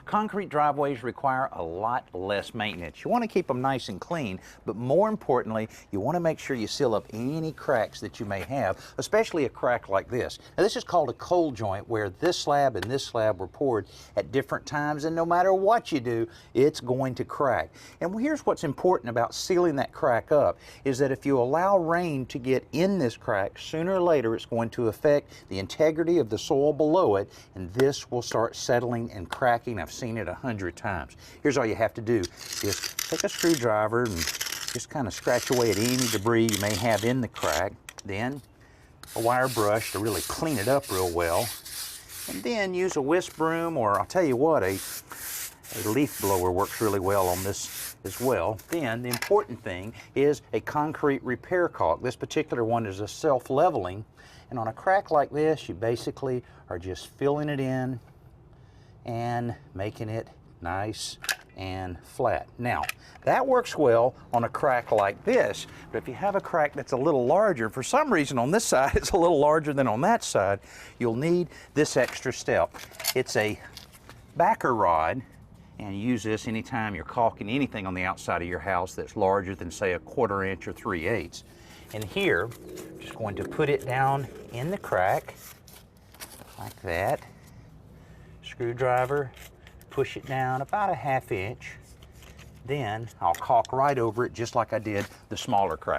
Concrete driveways require a lot less maintenance. You want to keep them nice and clean, but more importantly, you want to make sure you seal up any cracks that you may have, especially a crack like this. Now, this is called a cold joint, where this slab and this slab were poured at different times, and no matter what you do, it's going to crack. And here's what's important about sealing that crack up, is that if you allow rain to get in this crack, sooner or later it's going to affect the integrity of the soil below it, and this will start settling and cracking. I've seen it 100 times. Here's all you have to do. Just take a screwdriver and just kind of scratch away at any debris you may have in the crack. Then a wire brush to really clean it up real well. And then use a whisk broom, or I'll tell you what, a leaf blower works really well on this as well. Then the important thing is a concrete repair caulk. This particular one is a self-leveling. And on a crack like this, you basically are just filling it in and making it nice and flat. Now, that works well on a crack like this, but if you have a crack that's a little larger, for some reason on this side it's a little larger than on that side, you'll need this extra step. It's a backer rod, and you use this anytime you're caulking anything on the outside of your house that's larger than, say, 1/4 inch or 3/8. And here, I'm just going to put it down in the crack, like that. Screwdriver, push it down about 1/2 inch. Then I'll caulk right over it just like I did the smaller crack.